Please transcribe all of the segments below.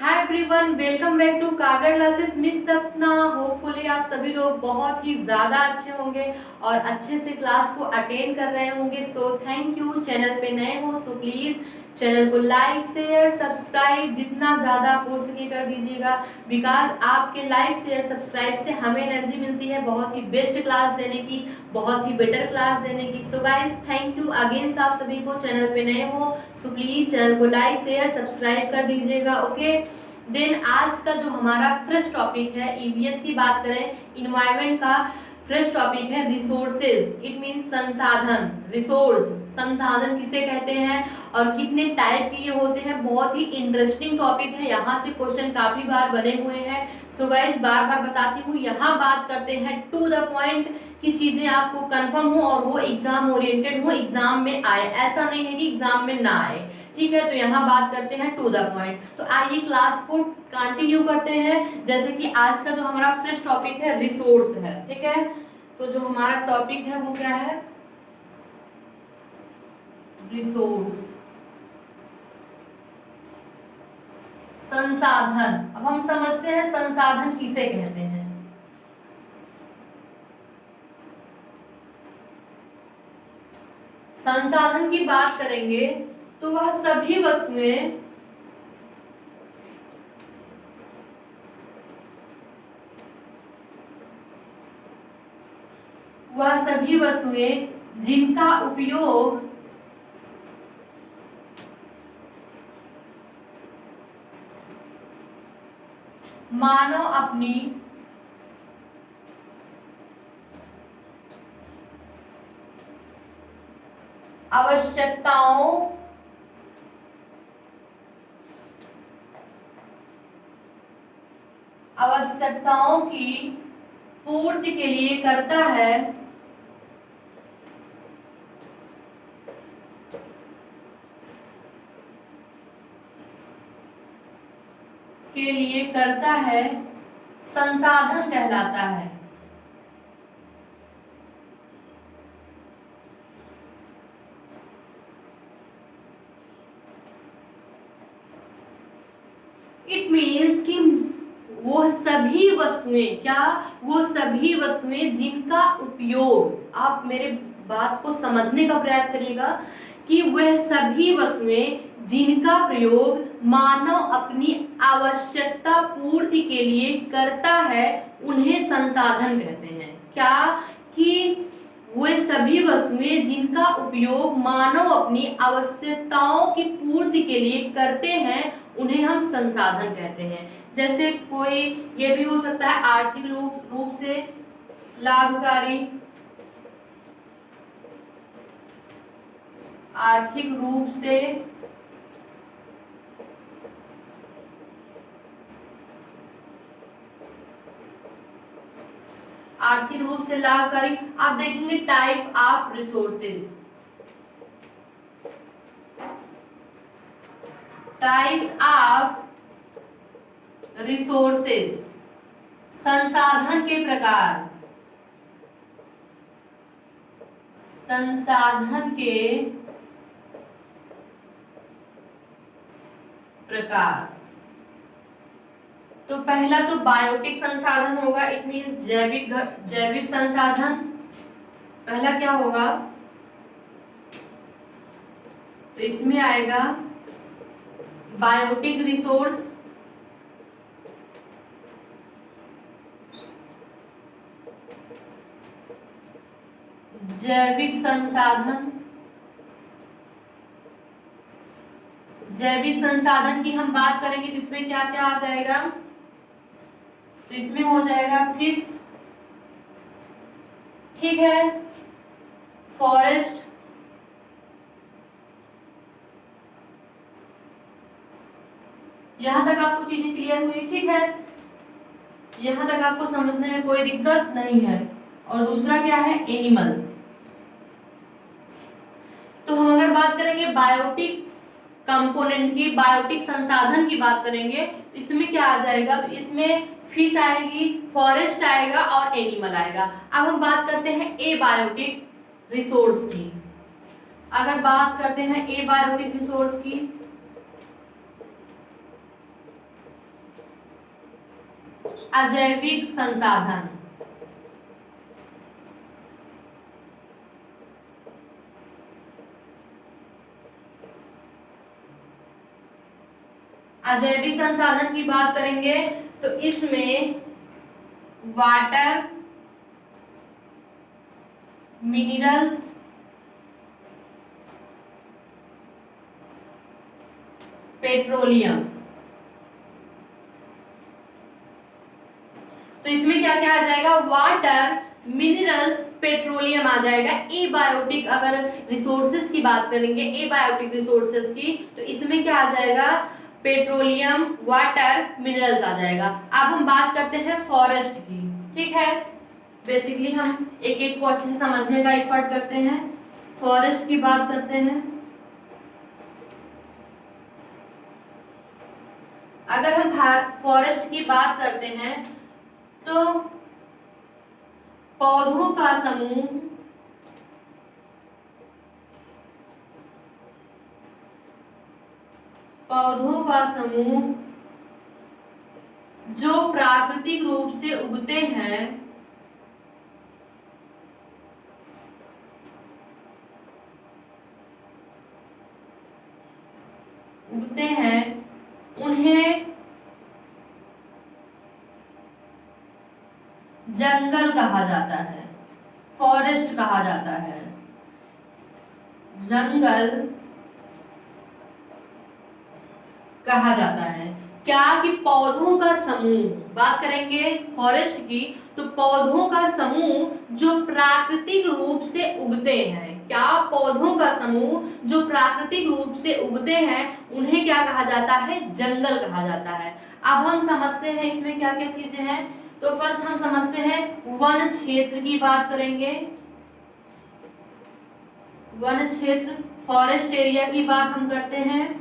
Hi everyone, welcome back to Kavya classes. Miss Sapna, hopefully आप सभी लोग बहुत ही ज़्यादा अच्छे होंगे और अच्छे से क्लास को अटेंड कर रहे होंगे। So thank you. चैनल पे नए हो सो प्लीज़ चैनल को लाइक शेयर सब्सक्राइब जितना ज़्यादा हो सके कर दीजिएगा, बिकॉज आपके लाइक शेयर सब्सक्राइब से हमें एनर्जी मिलती है बहुत ही बेस्ट क्लास देने की, बहुत ही बेटर क्लास देने की। So guys thank you again. आप सभी को चैनल पे नए हो सो प्लीज़ चैनल को लाइक शेयर सब्सक्राइब कर दीजिएगा। ओके, देन आज का जो हमारा फ्रेश टॉपिक है, ईवीएस की बात करें, इन्वायरमेंट का फ्रेश टॉपिक है रिसोर्सेज। इट मीन संसाधन। रिसोर्स संसाधन किसे कहते हैं और कितने टाइप के ये होते हैं, बहुत ही इंटरेस्टिंग टॉपिक है। यहाँ से क्वेश्चन काफी बार बने हुए हैं। सो गाइस बार बार बताती हूँ, यहाँ बात करते हैं टू द पॉइंट की चीजें आपको कंफर्म हो और वो एग्जाम ओरिएंटेड हो, एग्जाम में आए। ऐसा नहीं है कि एग्जाम में ना आए, ठीक है। तो यहाँ बात करते हैं टू द पॉइंट। तो आइए क्लास को कंटिन्यू करते हैं। जैसे कि आज का जो हमारा फ्रेश टॉपिक है रिसोर्स है, ठीक है। तो जो हमारा टॉपिक है वो क्या है? रिसोर्स, संसाधन। अब हम समझते हैं संसाधन किसे कहते हैं। संसाधन की बात करेंगे तो वह सभी वस्तुएं जिनका उपयोग मानव अपनी आवश्यकताओं की पूर्ति के लिए करता है, संसाधन कहलाता है। इट मीन्स कि वो सभी वस्तुएं, क्या वो सभी वस्तुएं जिनका उपयोग, आप मेरे बात को समझने का प्रयास करिएगा, कि वह सभी वस्तुएं जिनका प्रयोग मानव अपनी आवश्यकता पूर्ति के लिए करता है उन्हें संसाधन कहते हैं। क्या? कि वे सभी वस्तुएं जिनका उपयोग मानव अपनी आवश्यकताओं की पूर्ति के लिए करते हैं उन्हें हम संसाधन कहते हैं। जैसे कोई ये भी हो सकता है आर्थिक रूप से लाभकारी, आर्थिक रूप से लाभकारी। आप देखेंगे type of resources, types of resources, संसाधन के प्रकार, संसाधन के प्रकार। तो पहला तो बायोटिक संसाधन होगा, इट मीन्स जैविक संसाधन। पहला क्या होगा? तो इसमें आएगा बायोटिक रिसोर्स, जैविक संसाधन। जैविक संसाधन की हम बात करेंगे तो इसमें क्या क्या आ जाएगा? तो इसमें हो जाएगा फिश, ठीक है, फॉरेस्ट, यहां तक आपको चीजें क्लियर हुई, ठीक है। यहां तक आपको समझने में कोई दिक्कत नहीं है। और दूसरा क्या है? एनिमल। तो हम अगर बात करेंगे बायोटिक कंपोनेंट की, बायोटिक संसाधन की बात करेंगे तो इसमें क्या आ जाएगा? तो इसमें फिश आएगी, फॉरेस्ट आएगा और एनिमल आएगा। अब हम बात करते हैं ए बायोटिक रिसोर्स की। अगर बात करते हैं ए बायोटिक रिसोर्स की अजैविक संसाधन। अजैविक संसाधन की बात करेंगे तो इसमें वाटर, मिनरल्स, पेट्रोलियम, तो इसमें क्या क्या आ जाएगा? वाटर, मिनरल्स, पेट्रोलियम आ जाएगा। एबायोटिक अगर रिसोर्सेज की बात करेंगे, एबायोटिक रिसोर्सेज की, तो इसमें क्या आ जाएगा? पेट्रोलियम, वाटर, मिनरल्स आ जाएगा। अब हम बात करते हैं फॉरेस्ट की, ठीक है। बेसिकली हम एक एक को अच्छे से समझने का एफर्ट करते हैं। फॉरेस्ट की बात करते हैं। अगर हम फॉरेस्ट की बात करते हैं तो पौधों का समूह, पौधों का समूह जो प्राकृतिक रूप से उगते हैं, उन्हें जंगल कहा जाता है, फॉरेस्ट कहा जाता है। जंगल कहा जाता है। क्या कि पौधों का समूह, बात करेंगे फॉरेस्ट की, तो पौधों का समूह जो प्राकृतिक रूप से उगते हैं, क्या? पौधों का समूह जो प्राकृतिक रूप से उगते हैं, उन्हें क्या कहा जाता है? जंगल कहा जाता है। अब हम समझते हैं इसमें क्या क्या चीजें हैं। तो फर्स्ट हम समझते हैं वन क्षेत्र की बात करेंगे। वन क्षेत्र, फॉरेस्ट एरिया की बात हम करते हैं।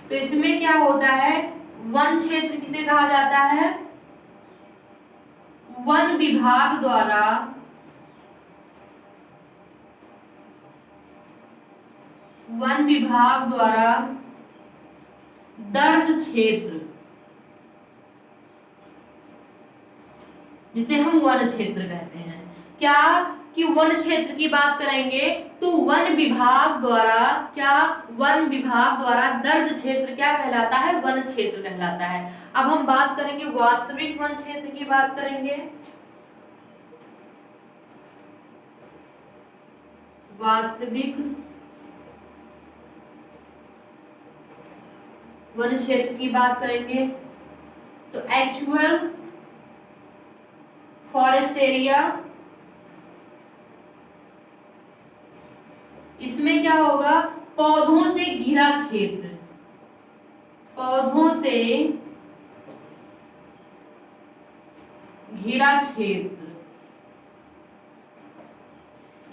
तो इसमें क्या होता है? वन क्षेत्र किसे कहा जाता है? वन विभाग द्वारा दर्ज क्षेत्र, जिसे हम वन क्षेत्र कहते हैं। क्या कि वन क्षेत्र की बात करेंगे तो वन विभाग द्वारा, क्या? वन विभाग द्वारा दर्ज क्षेत्र क्या कहलाता है? वन क्षेत्र कहलाता है। अब हम बात करेंगे वास्तविक वन क्षेत्र की बात करेंगे। वास्तविक वन क्षेत्र की बात करेंगे तो एक्चुअल फॉरेस्ट एरिया, इसमें क्या होगा? पौधों से घिरा क्षेत्र, पौधों से घिरा क्षेत्र।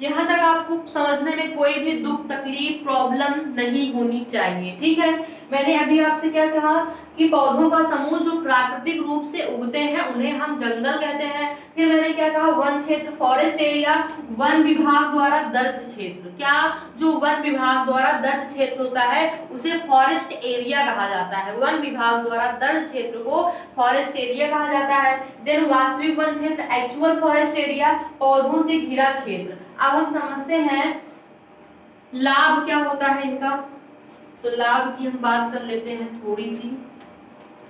यहां तक आपको समझने में कोई भी दुख, तकलीफ, प्रॉब्लम नहीं होनी चाहिए, ठीक है। मैंने अभी आपसे क्या कहा कि पौधों का समूह जो प्राकृतिक रूप से उगते हैं उन्हें हम जंगल कहते हैं। फिर मैंने क्या कहा? वन क्षेत्र, फॉरेस्ट एरिया, वन विभाग द्वारा दर्ज क्षेत्र। क्या? जो वन विभाग द्वारा दर्ज क्षेत्र होता है उसे फॉरेस्ट एरिया कहा जाता है। वन विभाग द्वारा दर्ज क्षेत्र को फॉरेस्ट एरिया कहा जाता है। देन वास्तविक वन क्षेत्र, एक्चुअल फॉरेस्ट एरिया, पौधों से घिरा क्षेत्र। अब हम समझते हैं लाभ क्या होता है इनका। तो लाभ की हम बात कर लेते हैं, थोड़ी सी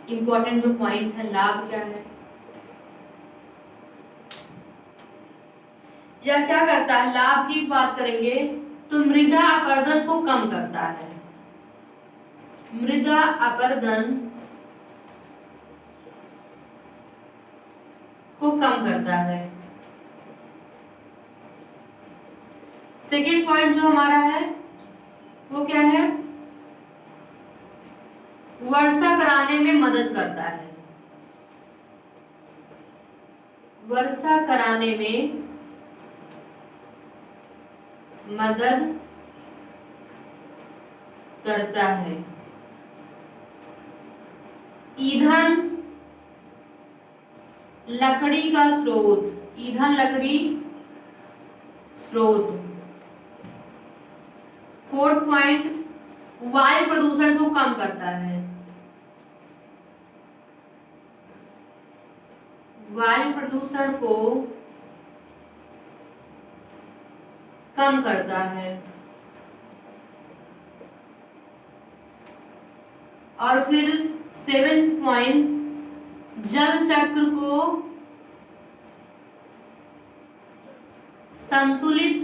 इंपॉर्टेंट जो पॉइंट है, लाभ क्या है। यह क्या करता है? लाभ की बात करेंगे तो मृदा अपरदन को कम करता है। मृदा अपरदन को कम करता है। सेकेंड पॉइंट जो हमारा है वो क्या है? वर्षा कराने में मदद करता है। वर्षा कराने में मदद करता है। ईंधन लकड़ी का स्रोत, ईंधन लकड़ी स्रोत। फोर्थ पॉइंट, वायु प्रदूषण को कम करता है, वायु प्रदूषण को कम करता है। और फिर 7th पॉइंट, जल चक्र को संतुलित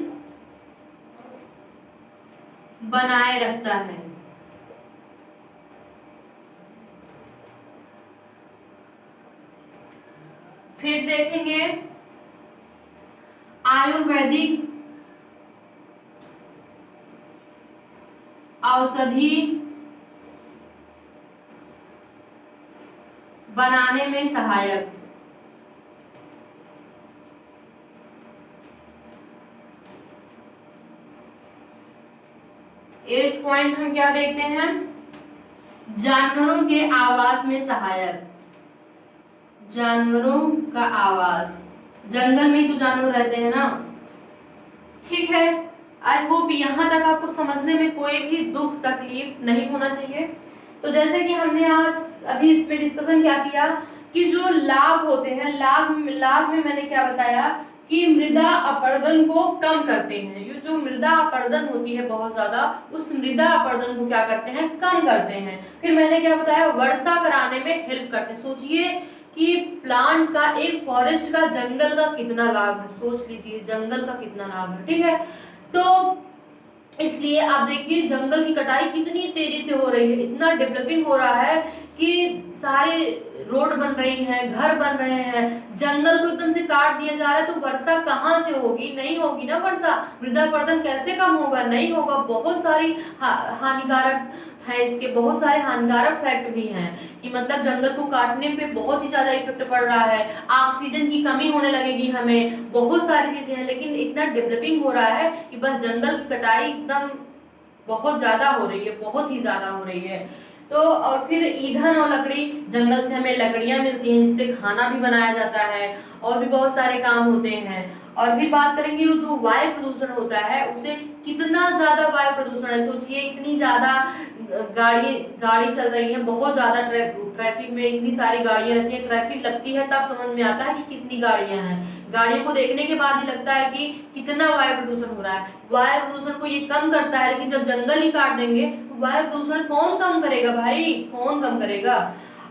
बनाए रखता है। फिर देखेंगे आयुर्वेदिक औषधि बनाने में सहायक। एट्थ पॉइंट हम क्या देखते हैं, जानवरों के आवास में सहायक। जानवरों का आवास, जंगल में ही तो जानवर रहते हैं ना। ठीक है, आई होप यहाँ तक आपको समझने में कोई भी दुख तकलीफ नहीं होना चाहिए। तो जैसे कि हमने आज अभी इस पे डिस्कशन क्या किया कि जो लाभ होते हैं, लाभ में मैंने क्या बताया कि मृदा अपरदन को कम करते हैं। ये जो मृदा अपरदन होती है बहुत ज्यादा, उस मृदा अपरदन को क्या करते हैं, कम करते हैं। फिर मैंने क्या बताया, वर्षा कराने में हेल्प करते हैं। सोचिए कि प्लांट का, एक फॉरेस्ट का, जंगल का कितना लाभ है, सोच लीजिए जंगल का कितना लाभ है। ठीक है, तो इसलिए आप देखिए जंगल की कटाई कितनी तेजी से हो रही है, इतना डेवलपिंग हो रहा है कि सारे रोड बन रही हैं, घर बन रहे हैं, जंगल को एकदम से काट दिया जा रहा है। तो वर्षा कहाँ से होगी, नहीं होगी ना वर्षा। मृदा अपरदन कैसे कम होगा, नहीं होगा। बहुत सारी हानिकारक है, इसके बहुत सारे हानिकारक फैक्ट भी हैं कि मतलब जंगल को काटने पे बहुत ही ज्यादा इफेक्ट पड़ रहा है, ऑक्सीजन की कमी होने लगेगी हमें, बहुत सारी चीजें हैं। लेकिन इतना डेवलपिंग हो रहा है कि बस जंगल की कटाई एकदम बहुत ज्यादा हो रही है, बहुत ही ज्यादा हो रही है। तो और फिर ईंधन और लकड़ी, जंगल से हमें लकड़ियां मिलती हैं जिससे खाना भी बनाया जाता है और भी बहुत सारे काम होते हैं। और फिर बात करेंगे जो वायु प्रदूषण होता है, उसे कितना ज्यादा वायु प्रदूषण है। सोचिए इतनी ज्यादा गाड़ी चल रही है, बहुत ज्यादा ट्रैफिक में इतनी सारी गाड़ियां रहती है, ट्रैफिक लगती है तब समझ में आता है कि कितनी गाड़ियां हैं। गाड़ियों को देखने के बाद ही लगता है कि कितना वायु प्रदूषण हो रहा है। वायु प्रदूषण को ये कम करता है, लेकिन जब जंगल ही काट देंगे तो वायु प्रदूषण कौन कम करेगा भाई, कौन कम करेगा।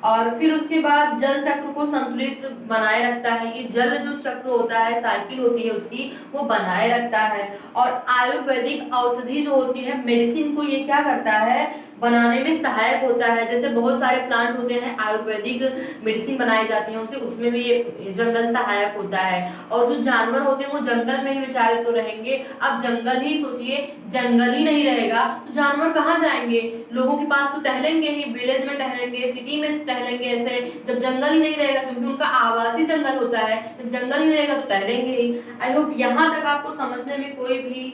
और फिर उसके बाद जल चक्र को संतुलित बनाए रखता है। ये जल जो चक्र होता है, साइकिल होती है उसकी, वो बनाए रखता है। और आयुर्वेदिक औषधि जो होती है, मेडिसिन को ये क्या करता है, बनाने में सहायक होता है। जैसे बहुत सारे प्लांट होते हैं, आयुर्वेदिक मेडिसिन बनाई जाती है उनसे, उसमें भी ये जंगल सहायक होता है। और जो जानवर होते हैं वो जंगल में ही बेचारे तो रहेंगे। अब जंगल ही सोचिए, जंगल ही नहीं रहेगा तो जानवर कहाँ जाएंगे, लोगों के पास तो टहलेंगे ही, विलेज में टहलेंगे, सिटी में टहलेंगे। ऐसे जब जंगल ही नहीं रहेगा, क्योंकि उनका आवास ही जंगल होता है, जब जंगल ही रहेगा तो टहलेंगे ही। आई होप यहाँ तक आपको समझने में कोई भी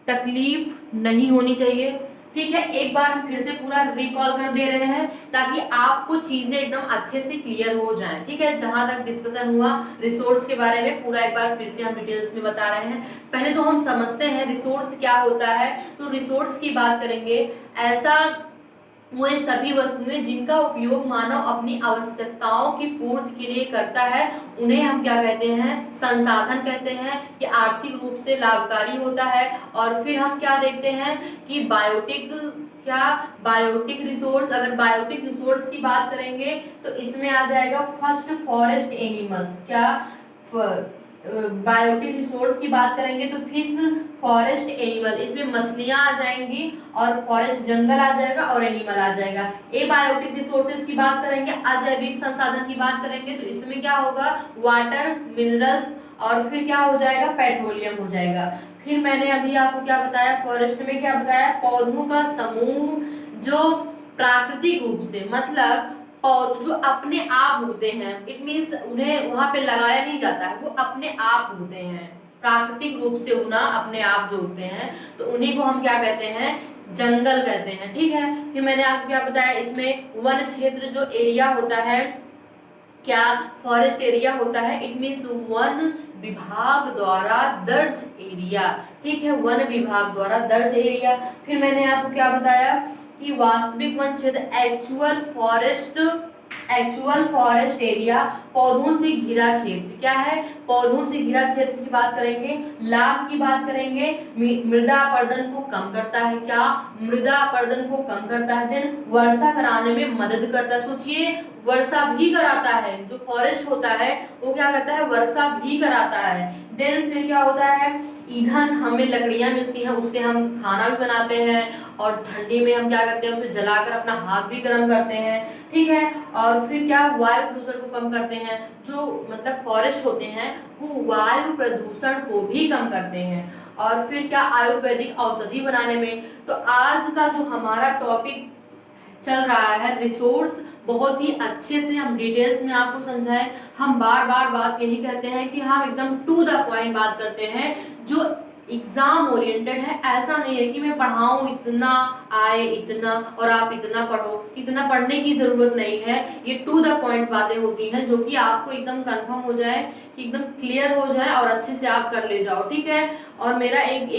तकलीफ नहीं होनी चाहिए। ठीक है, एक बार हम फिर से पूरा रिकॉल कर दे रहे हैं ताकि आपको चीजें एकदम अच्छे से क्लियर हो जाएं। ठीक है, जहां तक डिस्कशन हुआ रिसोर्स के बारे में पूरा एक बार फिर से हम डिटेल्स में बता रहे हैं। पहले तो हम समझते हैं रिसोर्स क्या होता है। तो रिसोर्स की बात करेंगे, ऐसा वो सभी वस्तुएं जिनका उपयोग मानव अपनी आवश्यकताओं की पूर्ति के लिए करता है, उन्हें हम क्या कहते हैं, संसाधन कहते हैं। कि आर्थिक रूप से लाभकारी होता है। और फिर हम क्या देखते हैं कि बायोटिक रिसोर्स, अगर बायोटिक रिसोर्स की बात करेंगे तो इसमें आ जाएगा फर्स्ट फॉरेस्ट एनिमल्स। क्या बायोटिक रिसोर्स की बात करेंगे तो फिश, फॉरेस्ट एनिमल, इसमें मछलियां आ जाएंगी और फॉरेस्ट जंगल आ जाएगा और एनिमल आ जाएगा। ए बायोटिक रिसोर्सेज की बात करेंगे, अजैविक संसाधन की बात करेंगे तो इसमें क्या होगा, वाटर, मिनरल्स और फिर क्या हो जाएगा, पेट्रोलियम हो जाएगा। फिर मैंने अभी आपको क्या बताया, फॉरेस्ट में क्या बताया, पौधों का समूह जो प्राकृतिक रूप से, मतलब पौधे जो अपने आप उगते हैं, इट मीन्स उन्हें वहां पे लगाया नहीं जाता है, वो अपने आप उगते हैं, प्राकृतिक रूप से उगना, अपने आप जो उगते हैं, तो उन्हीं को हम क्या कहते हैं, जंगल कहते हैं। ठीक है, फिर मैंने आपको क्या बताया, इसमें वन क्षेत्र जो एरिया होता है, क्या फॉरेस्ट एरिया होता है? इट मीन्स वन विभाग द्वारा दर्ज एरिया, ठीक है, वन विभाग द्वारा दर्ज एरिया। फिर मैंने आपको क्या बताया कि वास्तविक वन क्षेत्र एक्चुअल फॉरेस्ट एरिया, पौधों से घिरा क्षेत्र। क्या है? पौधों से घिरा क्षेत्र की बात करेंगे। लाभ की बात करेंगे, मृदा अपरदन को कम करता है। क्या? मृदा अपरदन को कम करता है। देन वर्षा कराने में मदद करता है। सोचिए, वर्षा भी कराता है। जो फॉरेस्ट होता है वो क्या करता है? वर्षा भी कराता है। देन फिर क्या होता है? ईंधन, हमें लकड़ियां मिलती हैं, उससे हम खाना भी बनाते हैं, और ठंडी में हम क्या करते हैं? उसे जलाकर अपना हाथ भी गर्म करते हैं, ठीक है। और फिर क्या? वायु प्रदूषण को कम करते हैं। जो मतलब फॉरेस्ट होते हैं वो वायु प्रदूषण को भी कम करते हैं। और फिर क्या? आयुर्वेदिक औषधि बनाने में। तो आज का जो हमारा टॉपिक चल रहा है रिसोर्स, बहुत ही अच्छे से हम डिटेल्स में आपको समझाएं। हम बार बार बात यही कहते हैं कि हम एकदम टू द पॉइंट बात करते हैं, जो एग्जाम ओरिएंटेड है। ऐसा नहीं है कि मैं पढ़ाऊं इतना आए इतना और आप इतना पढ़ो, इतना पढ़ने की जरूरत नहीं है। ये टू द पॉइंट बातें होती हैं जो कि आपको एकदम कंफर्म हो जाए, कि एकदम क्लियर हो जाए और अच्छे से आप कर ले जाओ, ठीक है। और मेरा एक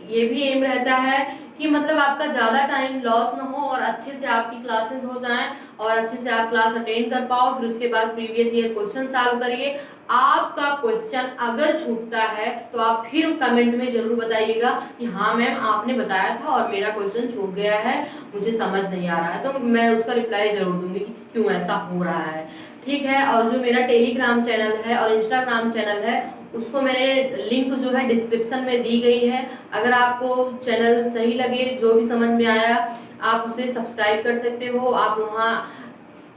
ये भी एम रहता है कि मतलब आपका ज़्यादा टाइम लॉस ना हो और अच्छे से आपकी क्लासेस हो जाएं और अच्छे से आप क्लास अटेंड कर पाओ। फिर उसके बाद प्रीवियस ईयर क्वेश्चन सॉल्व करिए। आपका क्वेश्चन अगर छूटता है तो आप फिर कमेंट में जरूर बताइएगा कि हाँ मैम आपने बताया था और मेरा क्वेश्चन छूट गया है, मुझे समझ नहीं आ रहा है, तो मैं उसका रिप्लाई जरूर दूंगी कि क्यों ऐसा हो रहा है, ठीक है। और जो मेरा टेलीग्राम चैनल है और इंस्टाग्राम चैनल है उसको मैंने लिंक जो है डिस्क्रिप्शन में दी गई है। अगर आपको चैनल सही लगे, जो भी समझ में आया, आप उसे सब्सक्राइब कर सकते हो। आप वहाँ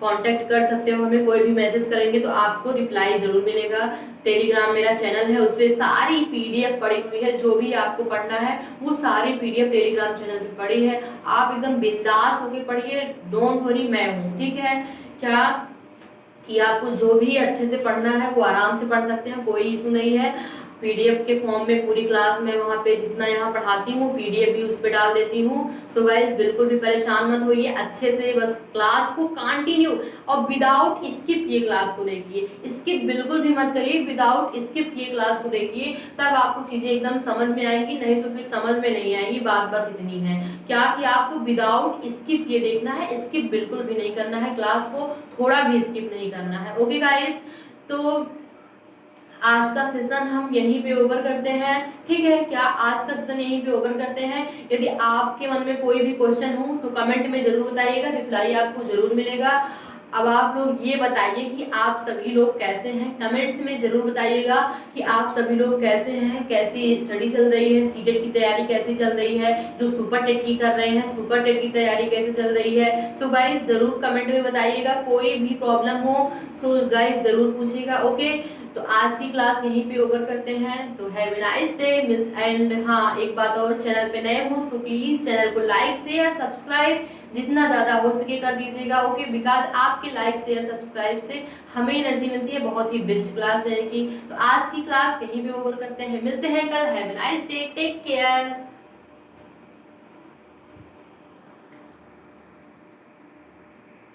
कांटेक्ट कर सकते हो, हमें कोई भी मैसेज करेंगे तो आपको रिप्लाई जरूर मिलेगा। टेलीग्राम मेरा चैनल है, उसपे सारी पीडीएफ पड़ी हुई है। जो भी आपको पढ़ना है वो सारी पीडीएफ टेलीग्राम चैनल पे पड़ी है। आप एकदम बिंदास होके पढ़िए, डोंट वरी, मैं हूँ, ठीक है। क्या कि आपको जो भी अच्छे से पढ़ना है वो आराम से पढ़ सकते हैं, कोई इशू नहीं है। पीडीएफ के फॉर्म में पूरी क्लास में वहाँ पे जितना यहाँ पढ़ाती हूँ पीडीएफ भी उस पे डाल देती हूँ। सो गाइस बिल्कुल भी परेशान मत होइए, अच्छे से बस क्लास को कंटिन्यू और विदाउट स्किप ये क्लास को देखिए। स्किप बिल्कुल भी मत करिए, विदाउट स्किप ये क्लास को देखिए, तब आपको चीजें एकदम समझ में आएंगी, नहीं तो फिर समझ में नहीं आएगी। बात बस इतनी है क्या कि आपको विदाउट स्किप ये देखना है, स्किप बिल्कुल भी नहीं करना है, क्लास को थोड़ा भी स्किप नहीं करना है। ओके गाइस, तो आज का सेशन हम यहीं पे ओवर करते हैं, ठीक है। क्या आज का सेशन यहीं पे ओवर करते हैं। यदि आपके मन में कोई भी क्वेश्चन हो तो कमेंट में जरूर बताइएगा, रिप्लाई आपको जरूर मिलेगा। अब आप लोग ये बताइए कि आप सभी लोग कैसे हैं, कमेंट्स में जरूर बताइएगा कि आप सभी लोग कैसे हैं, कैसी स्टडी चल रही है, सीटेट की तैयारी कैसी चल रही है, जो सुपर टेट की कर रहे हैं सुपर टेट की तैयारी कैसे चल रही है। सो गाइस जरूर कमेंट में बताइएगा, कोई भी प्रॉब्लम हो सो गाइस जरूर पूछिएगा। ओके, तो आज की क्लास यहीं पे ओवर करते हैं। तो have a nice day. And हाँ, एक बात और, चैनल पे नए हो सो प्लीज चैनल को लाइक शेयर सब्सक्राइब जितना ज़्यादा हो सके कर दीजिएगा। ओके, बिकॉज आपके लाइक शेयर सब्सक्राइब से हमें एनर्जी मिलती है बहुत ही बेस्ट क्लास देने की। तो आज की क्लास यहीं पे ओवर करते हैं, मिलते हैं कल। Have a nice day, take care.